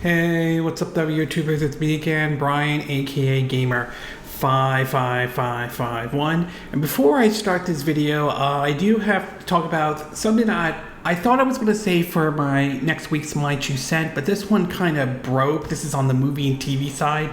Hey, what's up, YouTubers? It's me again, Brian, aka Gamer 55551. And before I start this video, I do have to talk about something that I thought I was going to save for my next week's My Two Cent, but this one kind of broke. This is on the movie and TV side,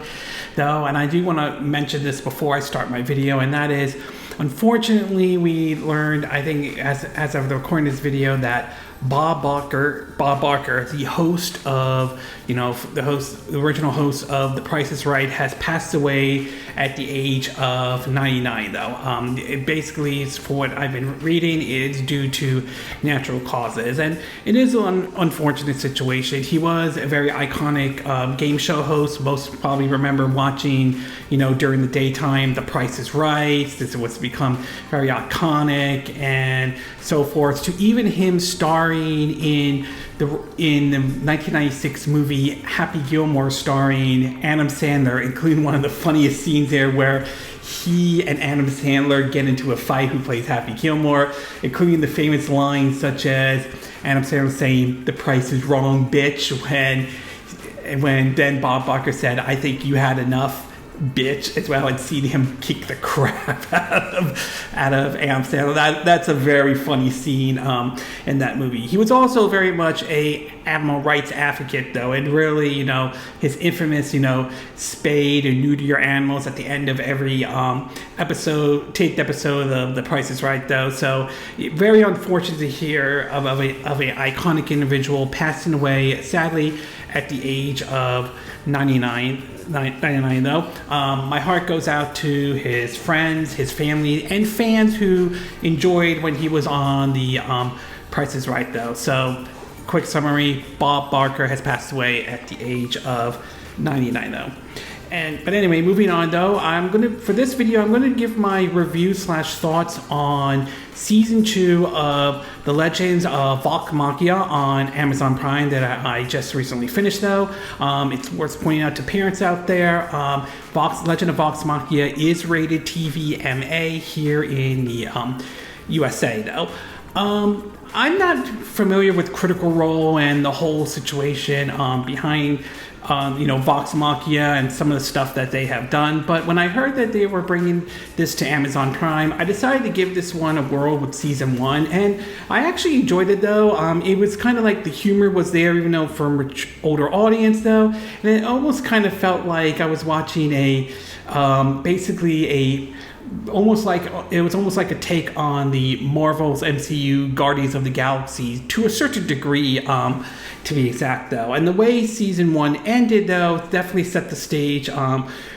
though, and I do want to mention this before I start my video, and that is, unfortunately, we learned, I think, as of the recording this video, that Bob Barker, the host of, the original host of The Price is Right, has passed away at the age of 99, though. It basically, for what I've been reading, it's due to natural causes, and it is an unfortunate situation. He was a very iconic game show host. Most probably remember watching, during the daytime, The Price is Right. This was become very iconic and so forth, to even him starring in the 1996 movie Happy Gilmore, starring Adam Sandler, including one of the funniest scenes there where he and Adam Sandler get into a fight, who plays Happy Gilmore, including the famous lines such as Adam Sandler saying, "The price is wrong, bitch," when then Bob Barker said, "I think you had enough, bitch," as well, and see him kick the crap out of Adam Sandler. That's a very funny scene in that movie. He was also very much a animal rights advocate, though, and really, his infamous, spade and neuter your animals at the end of every taped episode of The Price is Right, though. So very unfortunate to hear of a iconic individual passing away, sadly, at the age of 99 though. My heart goes out to his friends, his family, and fans who enjoyed when he was on the Price is Right, though. So, quick summary: Bob Barker has passed away at the age of 99, though. But anyway, moving on, though, for this video, I'm gonna give my review / thoughts on season 2 of The Legends of Vox Machina on Amazon Prime that I just recently finished, though. It's worth pointing out to parents out there, Legend of Vox Machina is rated TV-MA here in the USA, though. I'm not familiar with Critical Role and the whole situation behind Vox Machina and some of the stuff that they have done, but when I heard that they were bringing this to Amazon Prime, I decided to give this one a whirl with season 1, and I actually enjoyed it, though. It was kind of like the humor was there, even though from an older audience, though, and it almost kind of felt like I was watching almost like a take on the Marvel's MCU Guardians of the Galaxy to a certain degree, to be exact, though. And the way season 1 ended, though, definitely set the stage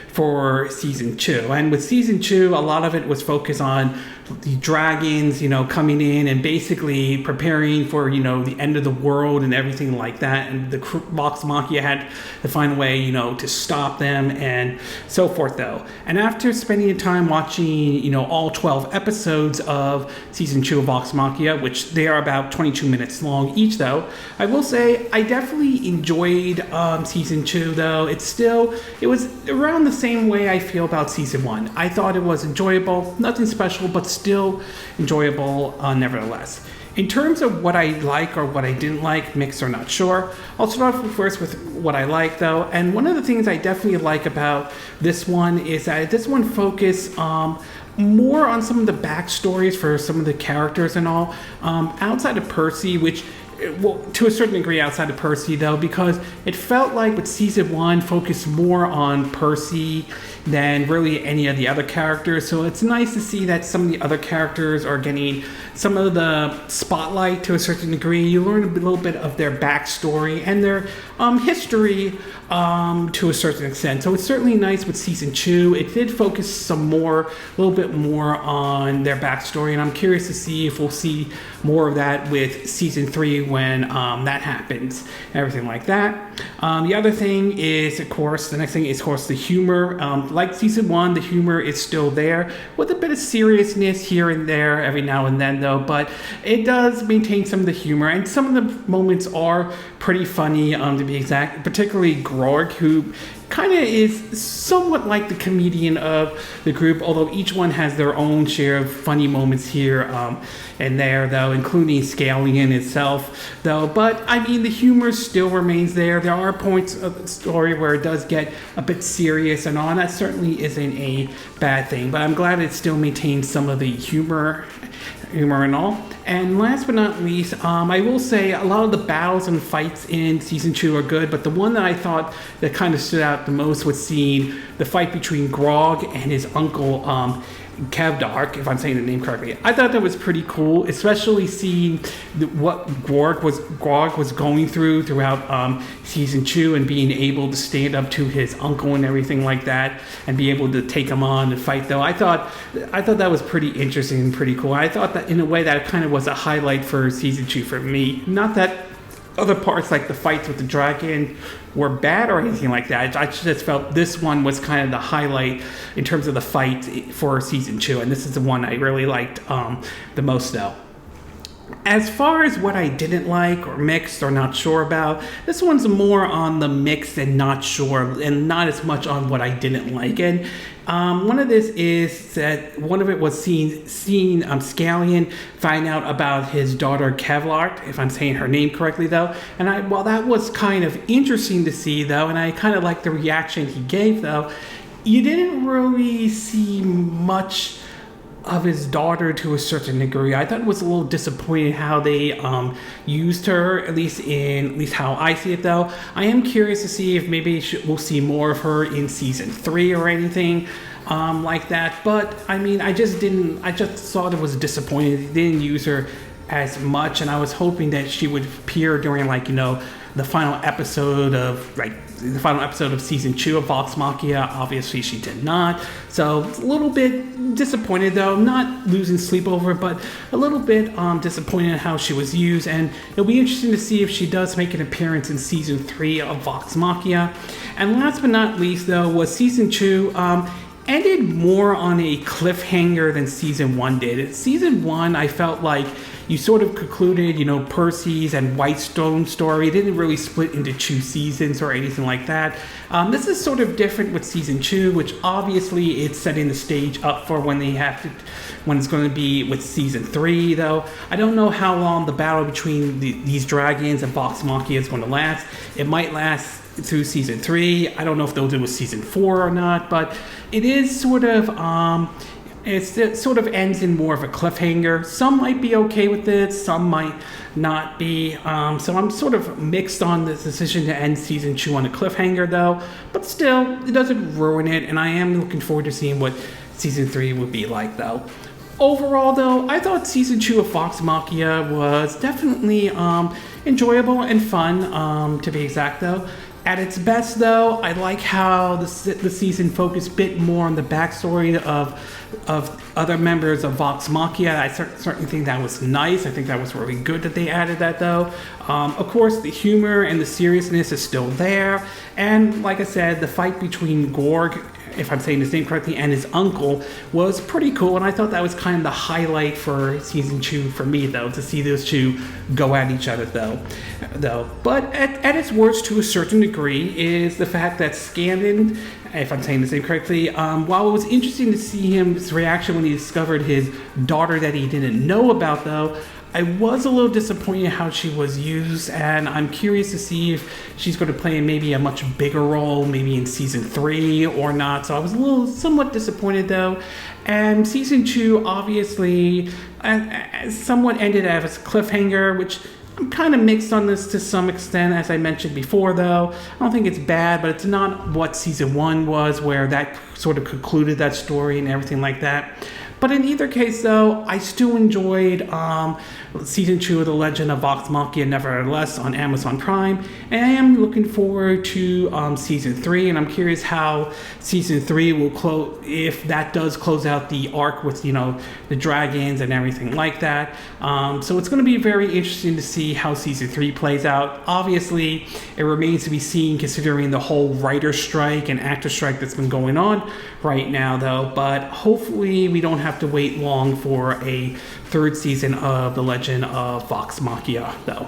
for season 2. And with season 2, a lot of it was focused on the dragons, coming in and basically preparing for, the end of the world and everything like that. And the Vox Machina had to find a way, to stop them and so forth, though. And after spending time watching, all 12 episodes of season 2 of Vox Machina, which they are about 22 minutes long each, though, I will say I definitely enjoyed season 2, though. It was around the same way I feel about season 1. I thought it was enjoyable, nothing special, but still enjoyable nevertheless. In terms of what I like or what I didn't like, mixed or not sure, I'll start off first with what I like, though. And one of the things I definitely like about this one is that this one focused more on some of the backstories for some of the characters and all, outside of Percy, which, well, to a certain degree outside of Percy, though, because it felt like with season 1 focused more on Percy than really any of the other characters. So it's nice to see that some of the other characters are getting some of the spotlight to a certain degree. You learn a little bit of their backstory and their history to a certain extent. So it's certainly nice with season 2. It did focus a little bit more on their backstory, and I'm curious to see if we'll see more of that with season 3 when that happens, everything like that. The other thing is, of course, the next thing is, of course, the humor. Like season 1, the humor is still there with a bit of seriousness here and there every now and then, though, but it does maintain some of the humor, and some of the moments are pretty funny, to be exact, particularly Grog. Grog, who kind of is somewhat like the comedian of the group, although each one has their own share of funny moments here and there, though, including Scanlan itself, though. But, I mean, the humor still remains there. There are points of the story where it does get a bit serious and all, and that certainly isn't a bad thing. But I'm glad it still maintains some of the humor and all. And last but not least, I will say a lot of the battles and fights in season 2 are good, but the one that I thought that kind of stood out the most was seeing the fight between Grog and his uncle Kevdark, if I'm saying the name correctly. I thought that was pretty cool, especially seeing what Grog was going throughout season 2 and being able to stand up to his uncle and everything like that and be able to take him on and fight, though. I thought that was pretty interesting and pretty cool. I thought that in a way that kind of was a highlight for season 2 for me. Not that other parts like the fights with the dragon were bad or anything like that. I just felt this one was kind of the highlight in terms of the fight for season 2, and this is the one I really liked the most, though. As far as what I didn't like or mixed or not sure about, this one's more on the mixed and not sure, and not as much on what I didn't like. And one of this is that one of it was seeing Scanlan find out about his daughter Kevdark, if I'm saying her name correctly, though. And while that was kind of interesting to see, though, and I kind of liked the reaction he gave, though, you didn't really see much of his daughter to a certain degree. I thought it was a little disappointing how they used her, at least how I see it, though. I am curious to see if maybe we'll see more of her in season 3 or anything like that. But I mean, I just thought it was disappointing. They didn't use her as much, and I was hoping that she would appear during, like, you know, the final episode of season 2 of Vox Machina. Obviously she did not, so it's a little bit disappointed, though. Not losing sleep over it, but a little bit disappointed in how she was used, and it'll be interesting to see if she does make an appearance in season 3 of Vox Machina. And last but not least, though, was season 2 ended more on a cliffhanger than season 1 did. Season 1, I felt like you sort of concluded, you know, Percy's and Whitestone's story. It didn't really split into 2 seasons or anything like that. This is sort of different with season 2, which obviously it's setting the stage up for when it's going to be with season 3, though. I don't know how long the battle between these dragons and Vox Machina is going to last. It might last through season 3. I don't know if they'll do with season 4 or not, but it is sort of it sort of ends in more of a cliffhanger. Some might be okay with it, some might not be. So I'm sort of mixed on this decision to end season 2 on a cliffhanger, though. But still, it doesn't ruin it, and I am looking forward to seeing what season 3 would be like, though. Overall, though, I thought season 2 of Vox Machina was definitely enjoyable and fun, to be exact, though. At its best, though, I like how the season focused a bit more on the backstory of other members of Vox Machina. I certainly think that was nice. I think that was really good that they added that, though. Of course, the humor and the seriousness is still there. And like I said, the fight between Grog, if I'm saying his name correctly, and his uncle was pretty cool, and I thought that was kind of the highlight for season 2 for me, though, to see those two go at each other, though. But at its worst, to a certain degree, is the fact that Scanlan, if I'm saying his name correctly, while it was interesting to see his reaction when he discovered his daughter that he didn't know about, though, I was a little disappointed how she was used, and I'm curious to see if she's going to play maybe a much bigger role, maybe in season 3 or not. So I was somewhat disappointed, though. And season 2, obviously, somewhat ended as a cliffhanger, which I'm kind of mixed on this to some extent, as I mentioned before, though. I don't think it's bad, but it's not what season 1 was, where that sort of concluded that story and everything like that. But in either case, though, I still enjoyed season 2 of The Legend of Vox Machina, nevertheless, on Amazon Prime. And I am looking forward to season 3, and I'm curious how season 3 will close, if that does close out the arc with, you know, the dragons and everything like that. So it's going to be very interesting to see how season 3 plays out. Obviously, it remains to be seen considering the whole writer strike and actor strike that's been going on right now, though. But hopefully we don't have to wait long for a 3rd season of The Legend of Vox Machina, though.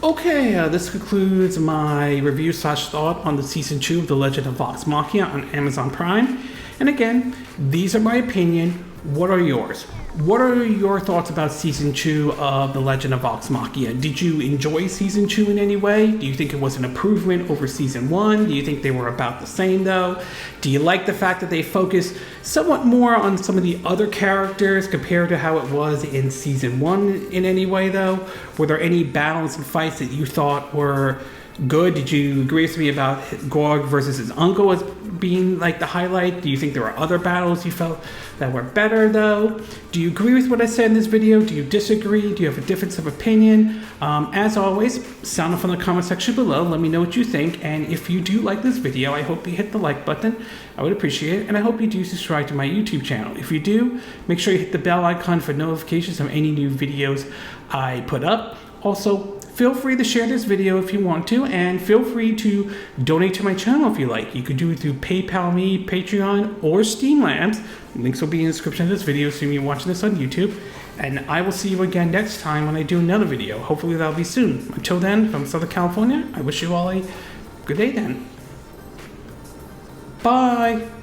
Okay, this concludes my review slash thought on the season 2 of The Legend of Vox Machina on Amazon Prime. And again, these are my opinion. What are yours? What are your thoughts about season 2 of The Legend of Vox Machina? Did you enjoy season 2 in any way? Do you think it was an improvement over season 1? Do you think they were about the same though? Do you like the fact that they focused somewhat more on some of the other characters compared to how it was in season 1 in any way though? Were there any battles and fights that you thought were good? Did you agree with me about Grog versus his uncle as being like the highlight? Do you think there were other battles you felt that were better though? Do you agree with what I said in this video? Do you disagree? Do you have a difference of opinion? As always, sound off in the comment section below. Let me know what you think. And if you do like this video, I hope you hit the like button. I would appreciate it. And I hope you do subscribe to my YouTube channel. If you do, make sure you hit the bell icon for notifications of any new videos I put up. Also, feel free to share this video if you want to, and feel free to donate to my channel if you like. You could do it through PayPal me, Patreon, or Steam Labs. Links will be in the description of this video, assuming you're watching this on YouTube. And I will see you again next time when I do another video. Hopefully that'll be soon. Until then, from Southern California, I wish you all a good day then. Bye!